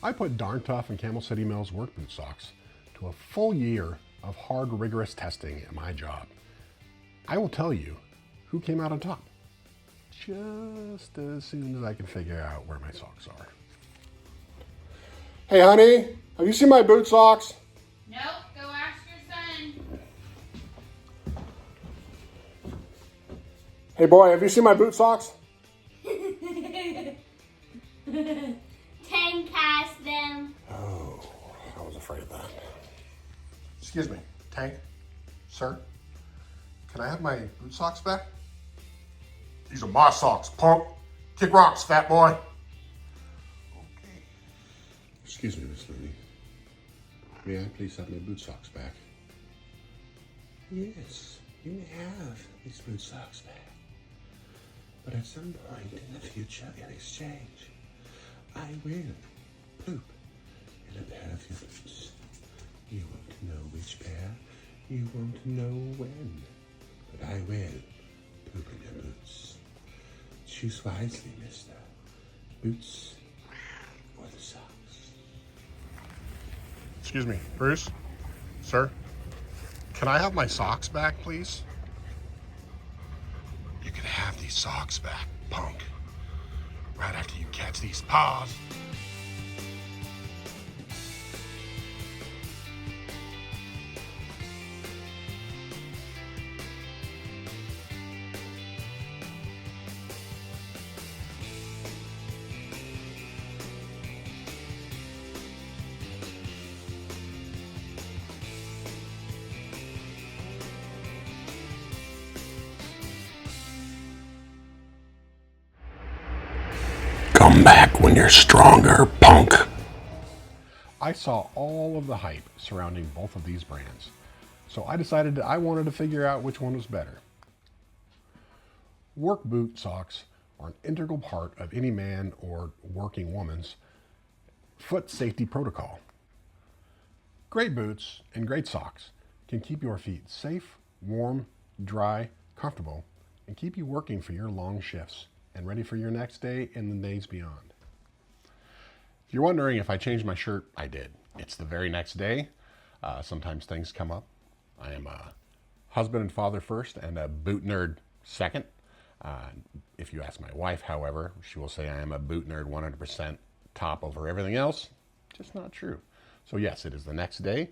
I put Darn Tough and Camel City Mill's work boot socks to a full year of hard, rigorous testing at my job. I will tell you who came out on top just as soon as I can figure out where my socks are. Hey honey, have you seen my boot socks? Nope, go ask your son. Hey boy, have you seen my boot socks? Tank has them. Oh, I was afraid of that. Excuse me, Tank, sir, can I have my boot socks back? These are my socks, punk. Kick rocks, fat boy. Okay. Excuse me, Miss Looney. May I please have my boot socks back? Yes, you may have these boot socks back. But at some point in the future, in exchange, I will poop in a pair of your boots. You won't know which pair, you won't know when, but I will poop in your boots. Choose wisely, mister. Boots or the socks. Excuse me, Bruce? Sir? Can I have my socks back, please? You can have these socks back, punk. Right after you catch these paws. Come back when you're stronger, punk. I saw all of the hype surrounding both of these brands, so I decided that I wanted to figure out which one was better. Work boot socks are an integral part of any man or working woman's foot safety protocol. Great boots and great socks can keep your feet safe, warm, dry, comfortable, and keep you working for your long shifts and ready for your next day and the days beyond. If you're wondering if I changed my shirt, I did. It's the very next day. Sometimes things come up. I am a husband and father first and a boot nerd second. If you ask my wife, however, she will say I am a boot nerd 100% top over everything else. Just not true. So yes, it is the next day.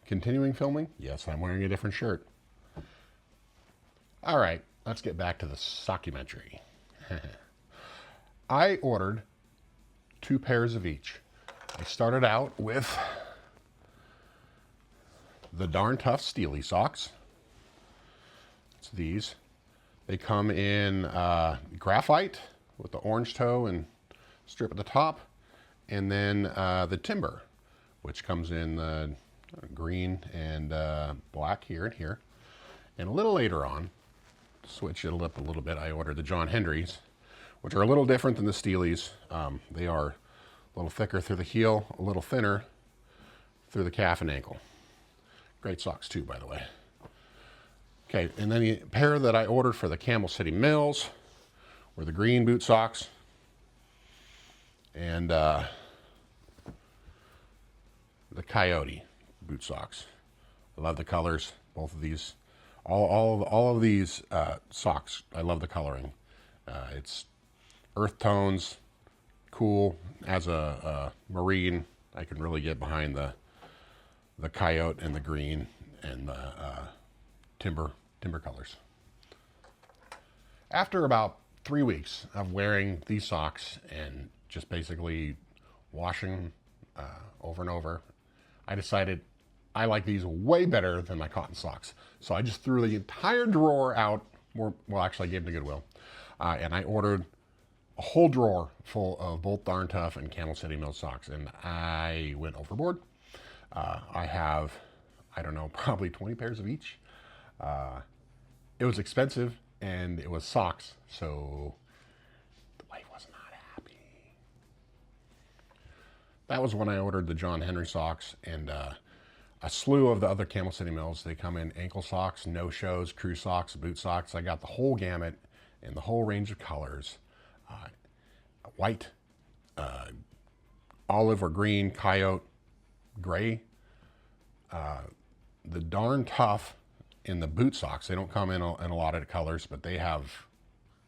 Continuing filming, yes, I'm wearing a different shirt. All right, let's get back to the sockumentary. I ordered 2 pairs of each. I started out with the Darn Tough Steely socks. It's these. They come in graphite with the orange toe and strip at the top, and then the timber, which comes in green and black here and here. And a little later on, switch it up a little bit, I ordered the John Hendrys, which are a little different than the Steelies. They are a little thicker through the heel, a little thinner through the calf and ankle. Great socks too, by the way. Okay, and then the pair that I ordered for the Camel City Mills were the green boot socks and the Coyote boot socks. I love the colors, both of these. All of these socks, I love the coloring. It's earth tones, cool. As a Marine, I can really get behind the coyote and the green and the timber colors. After about 3 weeks of wearing these socks and just basically washing over and over, I decided I like these way better than my cotton socks. So I just threw the entire drawer out, well actually I gave them to Goodwill, and I ordered a whole drawer full of both Darn Tough and Camel City Mill socks, and I went overboard. I have, I don't know, probably 20 pairs of each. It was expensive and it was socks, so the wife was not happy. That was when I ordered the John Henry socks and a slew of the other Camel City Mills. They come in ankle socks, no-shows, crew socks, boot socks. I got the whole gamut in the whole range of colors. White, olive or green, coyote, gray. The Darn Tough in the boot socks. They don't come in a lot of colors, but they have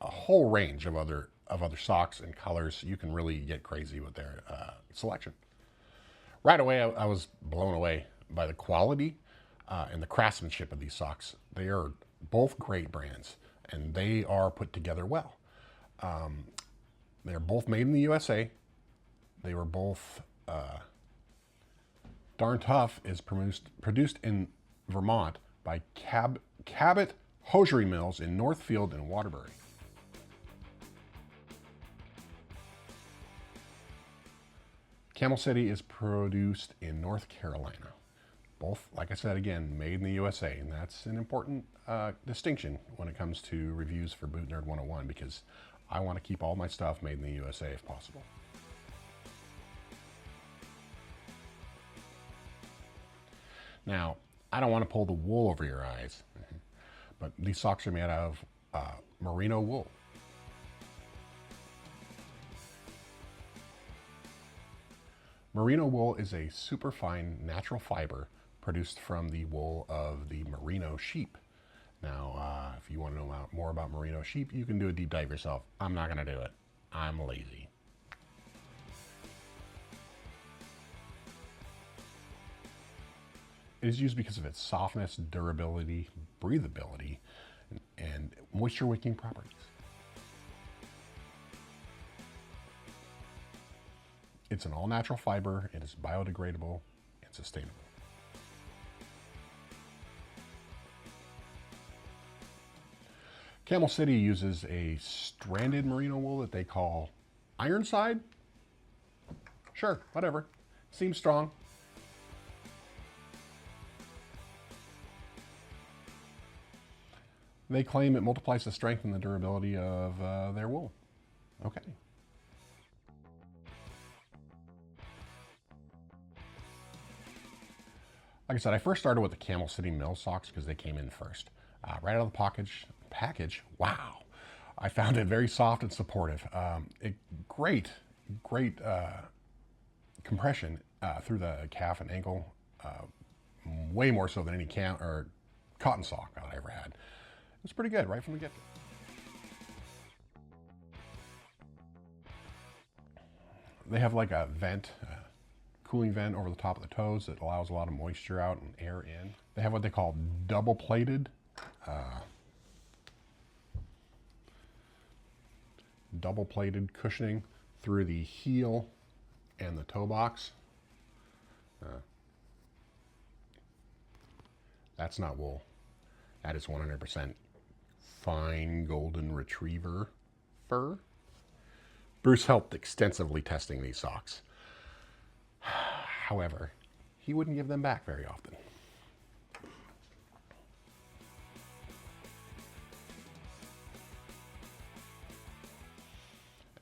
a whole range of other socks and colors. You can really get crazy with their selection. Right away, I was blown away by the quality and the craftsmanship of these socks. They are both great brands, and they are put together well. They're both made in the USA. They were both Darn Tough is produced in Vermont by Cabot Hosiery Mills in Northfield and Waterbury. Camel City is produced in North Carolina. Both, like I said again, made in the USA, and that's an important distinction when it comes to reviews for Boot Nerd 101, because I want to keep all my stuff made in the USA if possible. Now, I don't want to pull the wool over your eyes, but these socks are made out of merino wool. Merino wool is a superfine natural fiber produced from the wool of the merino sheep. Now, if you want to know more about merino sheep, you can do a deep dive yourself. I'm not going to do it. I'm lazy. It is used because of its softness, durability, breathability, and moisture-wicking properties. It's an all-natural fiber. It is biodegradable and sustainable. Camel City uses a stranded merino wool that they call Ironside. Sure, whatever. Seems strong. They claim it multiplies the strength and the durability of their wool. Okay. Like I said, I first started with the Camel City Mill socks because they came in first. Right out of the package, wow. I found it very soft and supportive. Great compression through the calf and ankle, way more so than any cotton sock I ever had. It was pretty good right from the get-go. They have like a vent, cooling vent over the top of the toes that allows a lot of moisture out and air in. They have what they call double-plated cushioning through the heel and the toe box. That's not wool. That is 100% fine golden retriever fur. Bruce helped extensively testing these socks. However, he wouldn't give them back very often.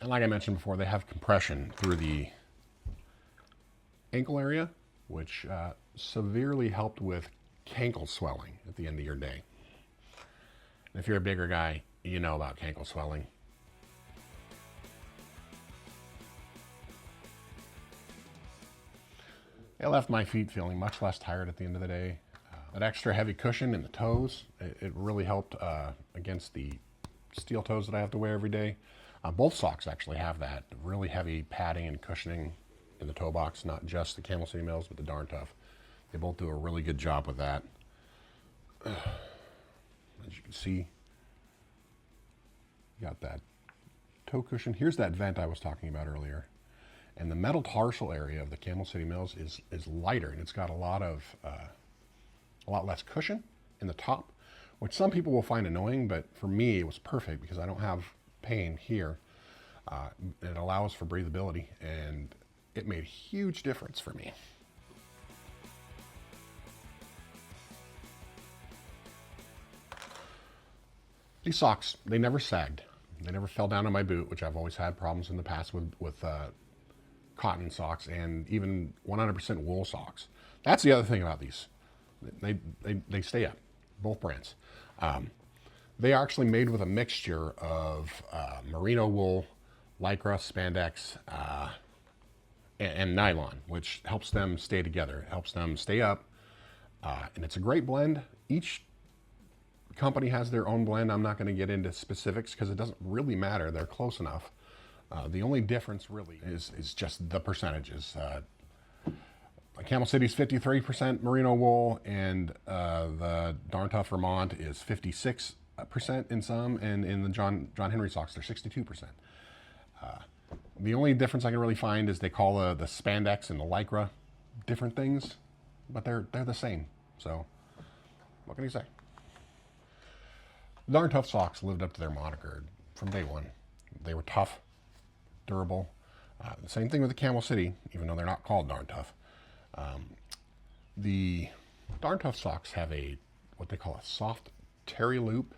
And like I mentioned before, they have compression through the ankle area, which severely helped with cankle swelling at the end of your day. And if you're a bigger guy, you know about cankle swelling. It left my feet feeling much less tired at the end of the day. That extra heavy cushion in the toes, it really helped against the steel toes that I have to wear every day. Both socks actually have that really heavy padding and cushioning in the toe box, not just the Camel City Mills, but the Darn Tough. They both do a really good job with that. As you can see, you got that toe cushion. Here's that vent I was talking about earlier. And the metal tarsal area of the Camel City Mills is lighter, and it's got a lot less cushion in the top, which some people will find annoying, but for me it was perfect because I don't have pain here. It allows for breathability, and it made a huge difference for me. These socks, they never sagged. They never fell down on my boot, which I've always had problems in the past with cotton socks and even 100% wool socks. That's the other thing about these. They stay up, both brands. They are actually made with a mixture of merino wool, lycra, spandex, and nylon, which helps them stay together. It helps them stay up. And it's a great blend. Each company has their own blend. I'm not going to get into specifics because it doesn't really matter. They're close enough. The only difference really is just the percentages. Camel City's 53% merino wool, and the Darn Tough Vermont is 56% in some, and in the John Henry socks, they're 62%. The only difference I can really find is they call the spandex and the lycra different things, but they're the same. So what can you say? The Darn Tough socks lived up to their moniker from day one. They were tough, durable. The same thing with the Camel City, even though they're not called Darn Tough. The Darn Tough socks have what they call a soft terry loop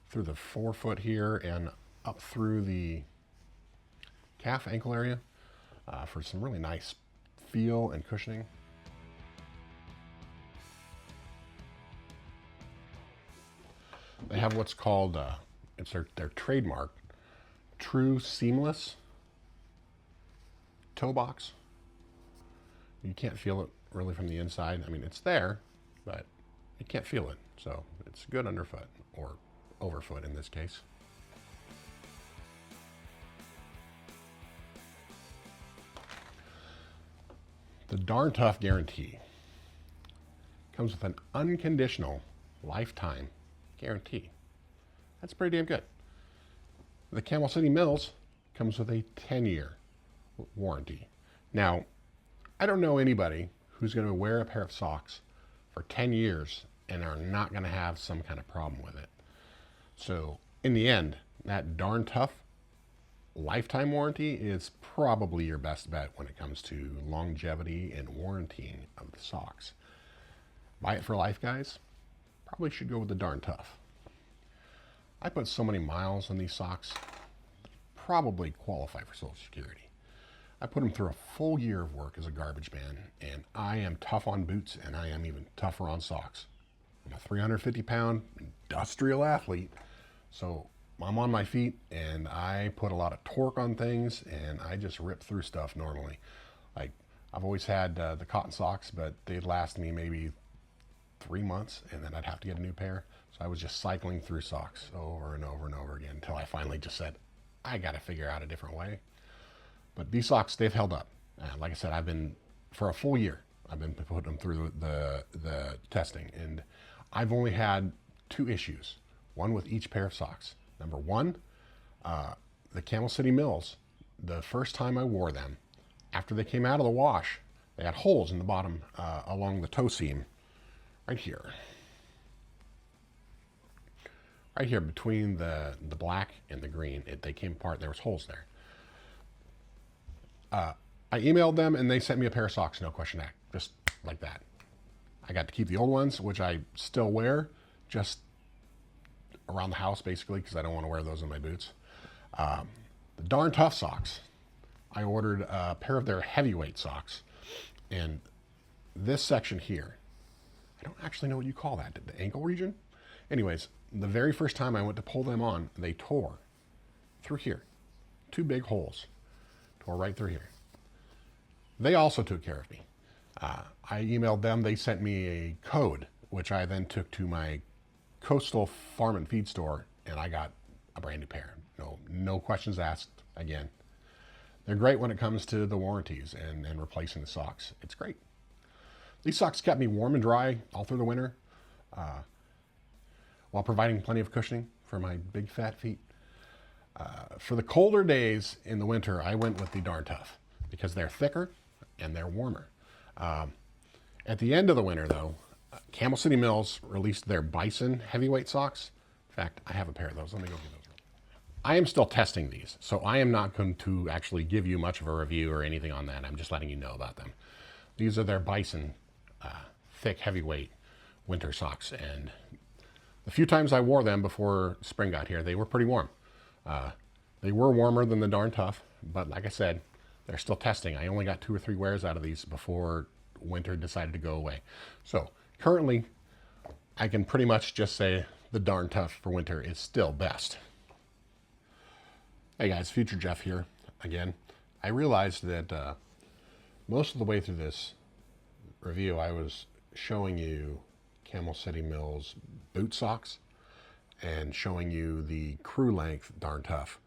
through the forefoot here and up through the calf ankle area for some really nice feel and cushioning. They have what's called, it's their trademark, true seamless toe box. You can't feel it really from the inside. I mean, it's there, but you can't feel it. So it's good underfoot, or overfoot in this case. The Darn Tough guarantee comes with an unconditional lifetime guarantee. That's pretty damn good. The Camel City Mills comes with a 10-year warranty. Now, I don't know anybody who's going to wear a pair of socks for 10 years and are not going to have some kind of problem with it. So in the end, that Darn Tough lifetime warranty is probably your best bet when it comes to longevity and warrantying of the socks. Buy it for life, guys. Probably should go with the Darn Tough. I put so many miles on these socks, probably qualify for Social Security. I put them through a full year of work as a garbage man, and I am tough on boots, and I am even tougher on socks. I'm a 350-pound industrial athlete, so I'm on my feet, and I put a lot of torque on things, and I just rip through stuff normally. Like, I've always had the cotton socks, but they'd last me maybe 3 months, and then I'd have to get a new pair. So I was just cycling through socks over and over and over again until I finally just said, I got to figure out a different way. But these socks, they've held up. Like I said, for a full year, I've been putting them through the testing, and I've only had 2 issues, one with each pair of socks. Number one, the Camel City Mills, the first time I wore them, after they came out of the wash, they had holes in the bottom along the toe seam, right here. Right here between the black and the green, they came apart, there was holes there. I emailed them and they sent me a pair of socks, no question asked, just like that. I got to keep the old ones, which I still wear, just around the house basically, because I don't want to wear those in my boots. The Darn Tough socks, I ordered a pair of their heavyweight socks, and this section here, I don't actually know what you call that, the ankle region? Anyways, the very first time I went to pull them on, they tore through here. 2 big holes, tore right through here. They also took care of me. I emailed them, they sent me a code, which I then took to my coastal farm and feed store, and I got a brand new pair. No questions asked again. They're great when it comes to the warranties and replacing the socks. It's great. These socks kept me warm and dry all through the winter, while providing plenty of cushioning for my big fat feet. For the colder days in the winter, I went with the Darn Tough because they're thicker and they're warmer. At the end of the winter, though, Camel City Mills released their Bison heavyweight socks. In fact, I have a pair of those. Let me go get those. I am still testing these, so I am not going to actually give you much of a review or anything on that. I'm just letting you know about them. These are their Bison thick heavyweight winter socks, and the few times I wore them before spring got here, they were pretty warm. They were warmer than the Darn Tough, but like I said, they're still testing. I only got 2 or 3 wears out of these before winter decided to go away. So currently, I can pretty much just say the Darn Tough for winter is still best. Hey guys, Future Jeff here again. I realized that most of the way through this review, I was showing you Camel City Mill's boot socks and showing you the crew length Darn Tough.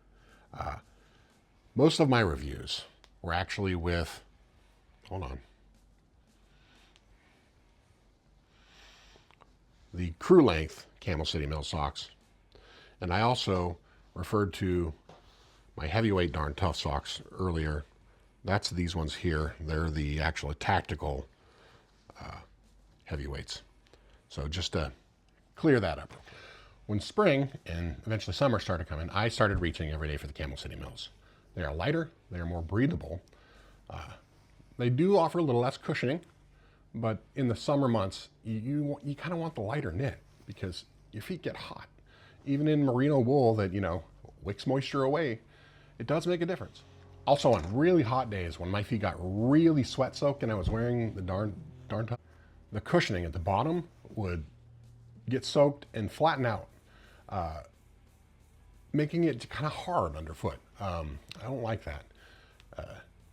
Most of my reviews were actually with, hold on, the crew length Camel City Mill socks. And I also referred to my heavyweight Darn Tough socks earlier. That's these ones here. They're the actual tactical heavyweights. So just to clear that up. When spring and eventually summer started coming, I started reaching every day for the Camel City Mills. They are lighter, they are more breathable. They do offer a little less cushioning, but in the summer months, you kind of want the lighter knit because your feet get hot. Even in merino wool that, wicks moisture away, it does make a difference. Also on really hot days when my feet got really sweat soaked and I was wearing the Darn Tough, the cushioning at the bottom would get soaked and flatten out, making it kind of hard underfoot. I don't like that.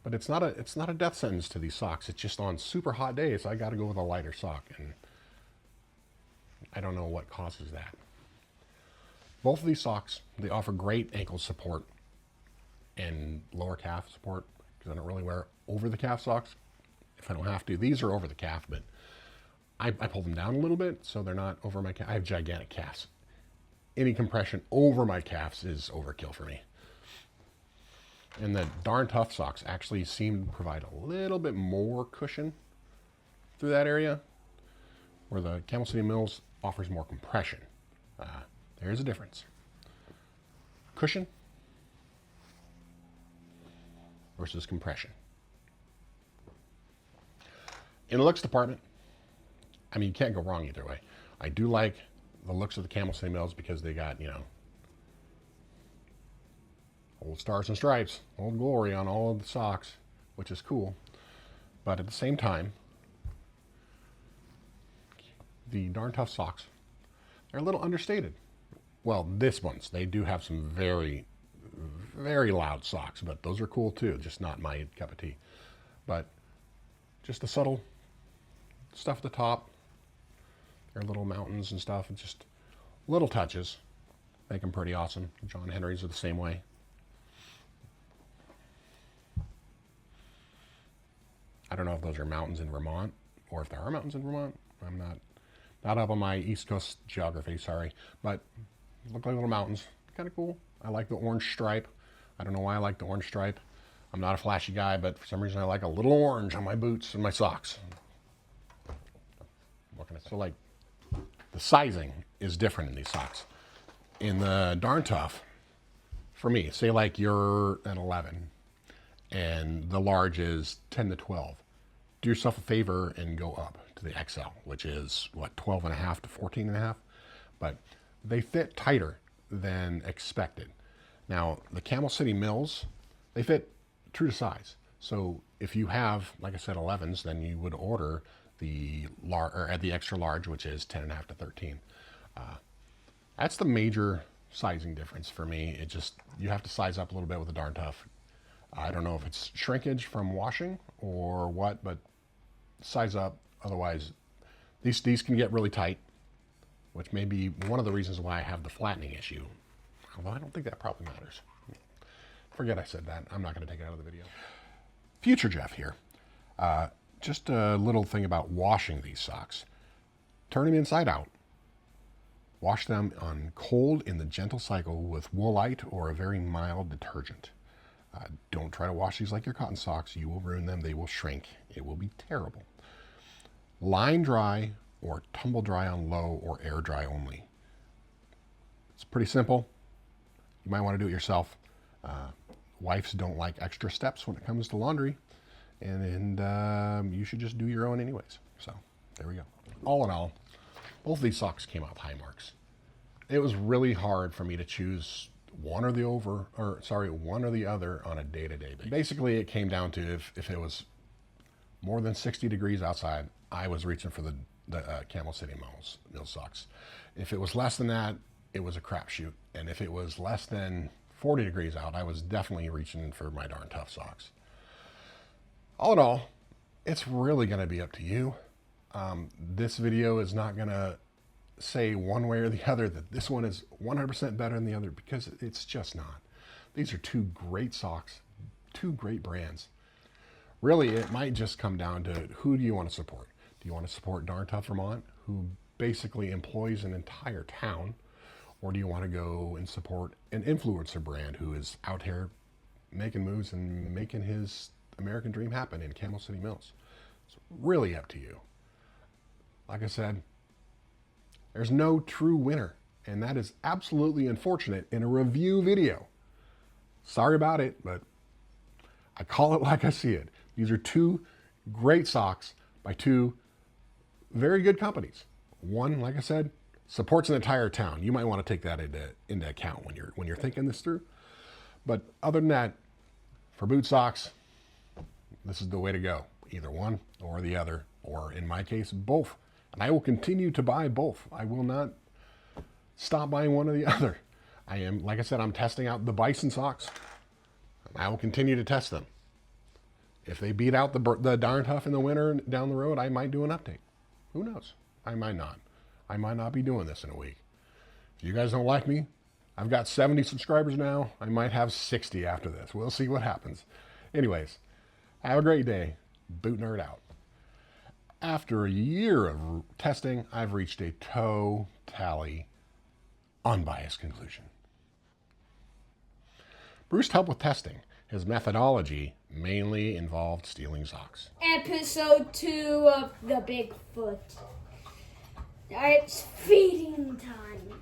But it's not a death sentence to these socks. It's just on super hot days, I got to go with a lighter sock, and I don't know what causes that. Both of these socks, they offer great ankle support and lower calf support because I don't really wear over the calf socks if I don't have to. These are over the calf, but I pull them down a little bit so they're not over my calf. I have gigantic calves. Any compression over my calves is overkill for me. And the Darn Tough socks actually seem to provide a little bit more cushion through that area, where the Camel City Mills offers more compression. There's a difference. Cushion versus compression. In the looks department, I mean, you can't go wrong either way. I do like the looks of the Camel City Mills because they got, old stars and stripes, old glory on all of the socks, which is cool. But at the same time, the Darn Tough socks, they're a little understated. Well, this ones, they do have some very, very loud socks, but those are cool too, just not my cup of tea. But just the subtle stuff at the top, their little mountains and stuff, and just little touches make them pretty awesome. John Henry's are the same way. I don't know if those are mountains in Vermont, or if there are mountains in Vermont. I'm not up on my East Coast geography, sorry. But look like little mountains, kind of cool. I like the orange stripe. I don't know why I like the orange stripe. I'm not a flashy guy, but for some reason I like a little orange on my boots and my socks. What can I say? So like, the sizing is different in these socks. In the Darn Tough, for me, say like you're an 11 and the large is 10 to 12. Do yourself a favor and go up to the XL, which is what, 12 and a half to 14 and a half. But they fit tighter than expected. Now, the Camel City Mills, they fit true to size. So if you have, like I said, 11s, then you would order the extra large, which is 10 and a half to 13. That's the major sizing difference for me. It just, you have to size up a little bit with the Darn Tough. I don't know if it's shrinkage from washing or what, but size up. Otherwise, these can get really tight, which may be one of the reasons why I have the flattening issue. Although I don't think that probably matters. Forget I said that. I'm not going to take it out of the video. Future Jeff here. Just a little thing about washing these socks. Turn them inside out. Wash them on cold in the gentle cycle with Woolite or a very mild detergent. Don't try to wash these like your cotton socks. You will ruin them. They will shrink. It will be terrible. Line dry or tumble dry on low or air dry only. It's pretty simple. You might want to do it yourself. Wives don't like extra steps when it comes to laundry, and you should just do your own anyways. So there we go. All in all, both of these socks came out with high marks. It was really hard for me to choose one or the other on a day-to-day basis. Basically, it came down to if it was more than 60 degrees outside, I was reaching for the Camel City Mill socks. If it was less than that, it was a crapshoot. And if it was less than 40 degrees out, I was definitely reaching for my darn tough socks. All in all, it's really going to be up to you. This video is not going to say one way or the other that this one is 100% better than the other, because it's just not. These are two great socks, two great brands. Really, it might just come down to who do you want to support? Do you want to support Darn Tough Vermont, who basically employs an entire town? Or do you want to go and support an influencer brand who is out here making moves and making his American dream happen in Camel City Mills? It's really up to you. Like I said, there's no true winner, and that is absolutely unfortunate in a review video. Sorry about it, but I call it like I see it. These are two great socks by two very good companies. One, like I said, supports an entire town. You might want to take that into account when you're thinking this through. But other than that, for boot socks, this is the way to go. Either one or the other, or in my case, both. And I will continue to buy both. I will not stop buying one or the other. I am, like I said, I'm testing out the Bison socks. And I will continue to test them. If they beat out the Darn Tough in the winter down the road, I might do an update. Who knows? I might not. I might not be doing this in a week. If you guys don't like me, I've got 70 subscribers now. I might have 60 after this. We'll see what happens. Anyways, have a great day. Boot Nerd out. After a year of testing, I've reached a totally unbiased conclusion. Bruce helped with testing. His methodology mainly involved stealing socks. Episode 2 of the Bigfoot. It's feeding time.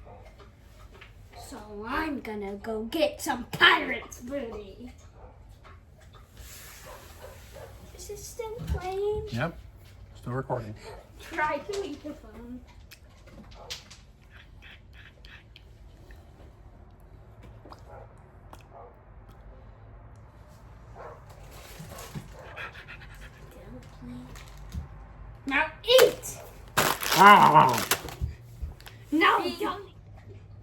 So I'm gonna go get some pirate's booty. Is it still playing? Yep, still recording. Try to eat the phone. Now eat! Now don't.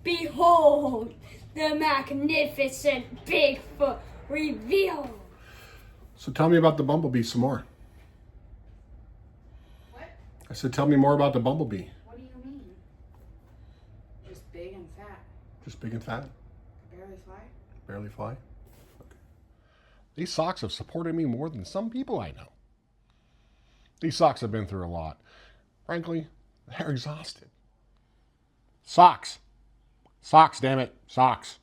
Behold the magnificent Bigfoot reveal. So tell me about the bumblebee some more. What? I said, tell me more about the bumblebee. What do you mean? Just big and fat. Just big and fat? Barely fly. Barely fly? Okay. These socks have supported me more than some people I know. These socks have been through a lot. Frankly, they're exhausted. Socks. Socks, damn it. Socks.